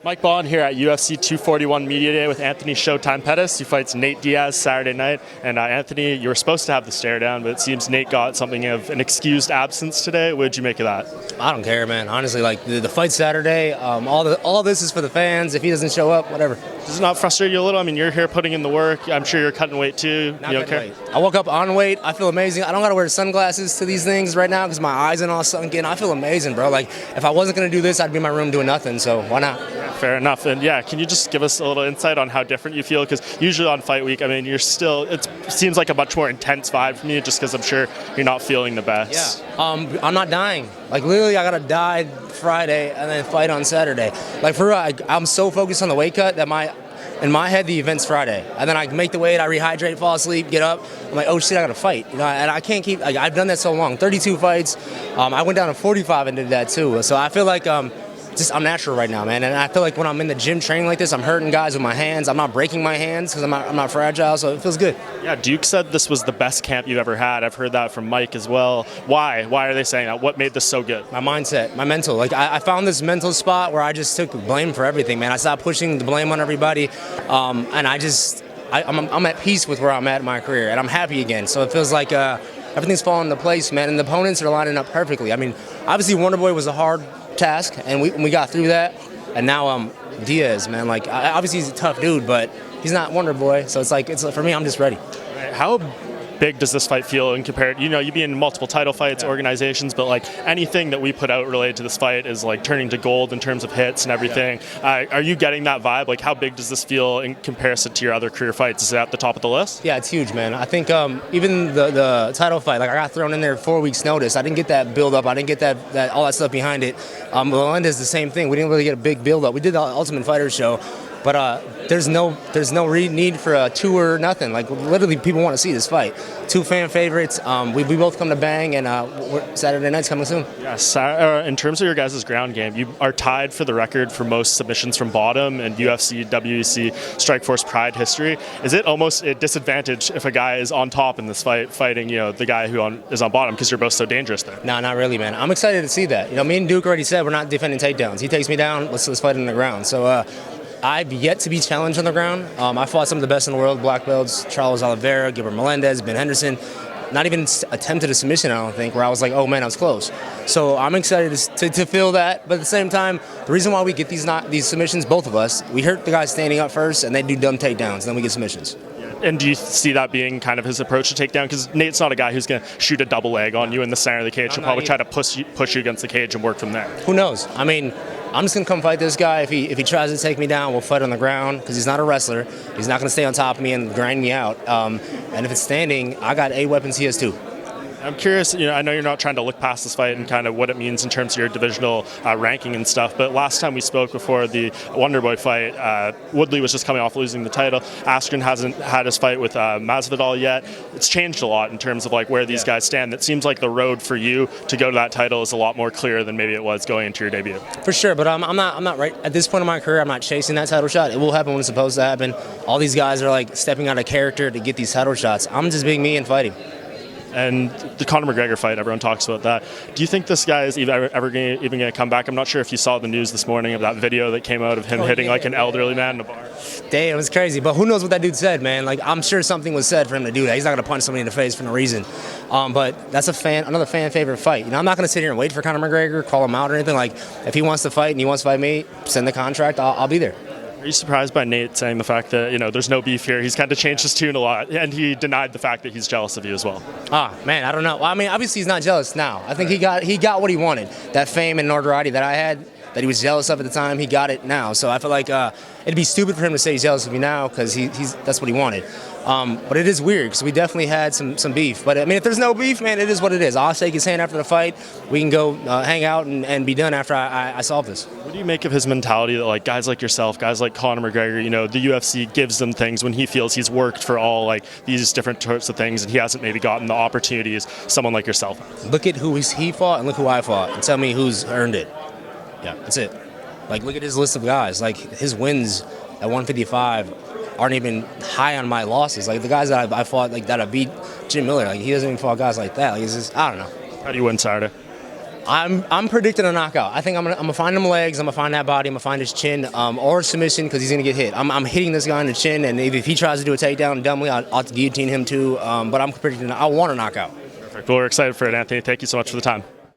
Mike Bond here at UFC 241 Media Day with Anthony Showtime Pettis, who fights Nate Diaz Saturday night. And Anthony, you were supposed to have the stare down, but it seems Nate got something of an excused absence today. What did you make of that? I don't care, man. Honestly, like the fight Saturday, all this is for the fans. If he doesn't show up, whatever. Does it not frustrate you a little? I mean, you're here putting in the work. I'm sure you're cutting weight too. Not you okay? I woke up on weight. I feel amazing. I don't gotta wear sunglasses to these things right now because my eyes and all sunk in. I feel amazing, bro. Like if I wasn't gonna do this, I'd be in my room doing nothing. So why not? Fair enough. And yeah, can you just give us a little insight on how different you feel? Because usually on fight week, I mean, it seems like a much more intense vibe for me just because I'm sure you're not feeling the best. Yeah. I'm not dying. Like literally, I gotta die Friday and then fight on Saturday. Like for real, I'm so focused on the weight cut that in my head, the event's Friday. And then I make the weight, I rehydrate, fall asleep, get up. I'm like, oh shit, I gotta fight. And I can't keep, I've done that so long, 32 fights. I went down to 45 and did that too. So I feel like I'm natural right now, man. And I feel like when I'm in the gym training like this, I'm hurting guys with my hands. I'm not breaking my hands because I'm not fragile, so it feels good. Yeah, Duke said this was the best camp you've ever had. I've heard that from Mike as well. Why? Why are they saying that? What made this so good? My mindset, my mental. Like I found this mental spot where I just took blame for everything, man. I stopped pushing the blame on everybody, and I'm at peace with where I'm at in my career, and I'm happy again. So it feels like everything's falling into place, man, and the opponents are lining up perfectly. I mean, obviously Wonder Boy was a hard task, and we got through that, and now Diaz, man, like obviously he's a tough dude, but he's not Wonder Boy, so it's for me, I'm just ready. How big does this fight feel in compared? You know, you've been in multiple title fights, organizations, but like anything that we put out related to this fight is like turning to gold in terms of hits and everything. Are you getting that vibe? Like, how big does this feel in comparison to your other career fights? Is it at the top of the list? Yeah, it's huge, man. I think even the title fight, like I got thrown in there 4 weeks notice. I didn't get that build up. I didn't get that all that stuff behind it. Melendez the same thing. We didn't really get a big build up. We did the Ultimate Fighter show. But there's no need for a tour or nothing. Like literally, people want to see this fight. Two fan favorites. We both come to bang, and Saturday night's coming soon. Yes. In terms of your guys' ground game, you are tied for the record for most submissions from bottom in UFC, WEC, Strikeforce Pride history. Is it almost a disadvantage if a guy is on top in this fight, fighting the guy who is on bottom because you're both so dangerous there? No, not really, man. I'm excited to see that. Me and Duke already said we're not defending takedowns. He takes me down. Let's fight on the ground. So. I've yet to be challenged on the ground. I fought some of the best in the world, black belts, Charles Oliveira, Gilbert Melendez, Ben Henderson. Not even attempted a submission, I don't think, where I was like, oh man, I was close. So I'm excited to feel that. But at the same time, the reason why we get these submissions, both of us, we hurt the guys standing up first, and they do dumb takedowns, then we get submissions. And do you see that being kind of his approach to takedown? Because Nate's not a guy who's going to shoot a double leg on you in the center of the cage. He'll probably try to push you against the cage and work from there. Who knows? I mean, I'm just going to come fight this guy. If he tries to take me down, we'll fight on the ground because he's not a wrestler. He's not going to stay on top of me and grind me out. And if it's standing, I got 8 weapons, he has 2. I'm curious, I know you're not trying to look past this fight and kind of what it means in terms of your divisional ranking and stuff, but last time we spoke before the Wonderboy fight, Woodley was just coming off losing the title. Askren hasn't had his fight with Masvidal yet. It's changed a lot in terms of like where these guys stand. It seems like the road for you to go to that title is a lot more clear than maybe it was going into your debut. For sure, but I'm not right at this point in my career. I'm not chasing that title shot. It will happen when it's supposed to happen. All these guys are like stepping out of character to get these title shots. I'm just being me and fighting. And the Conor McGregor fight, everyone talks about that. Do you think this guy is even going to come back? I'm not sure if you saw the news this morning of that video that came out of him hitting like an elderly man in a bar. Damn, it was crazy. But who knows what that dude said, man? Like, I'm sure something was said for him to do that. He's not going to punch somebody in the face for no reason. But that's another fan favorite fight. I'm not going to sit here and wait for Conor McGregor, call him out or anything. Like, if he wants to fight and he wants to fight me, send the contract. I'll be there. Are you surprised by Nate saying the fact that, there's no beef here? He's kind of changed his tune a lot, and he denied the fact that he's jealous of you as well. Man, I don't know. Well, I mean, obviously he's not jealous now. I think he got what he wanted. That fame and notoriety that I had, that he was jealous of at the time, he got it now. So I feel like it'd be stupid for him to say he's jealous of me now because that's what he wanted. But it is weird because we definitely had some beef. But I mean, if there's no beef, man, it is what it is. I'll shake his hand after the fight. We can go hang out and be done after I solve this. What do you make of his mentality that like guys like yourself, guys like Conor McGregor, the UFC gives them things when he feels he's worked for all like these different types of things and he hasn't maybe gotten the opportunities someone like yourself has? Look at who he fought and look who I fought and tell me who's earned it. Yeah, that's it. Like, look at his list of guys. Like, his wins at 155 aren't even high on my losses. Like, the guys that I fought, like, that I beat Jim Miller, like, he doesn't even fight guys like that. Like, it's just, I don't know. How do you win Saturday? I'm predicting a knockout. I think I'm gonna find him legs. I'm gonna find that body. I'm gonna find his chin or submission because he's gonna get hit. I'm hitting this guy in the chin, and if he tries to do a takedown dumbly, I'll guillotine him too. But I'm predicting I want a knockout. Perfect. Well, we're excited for it, Anthony. Thank you so much for the time.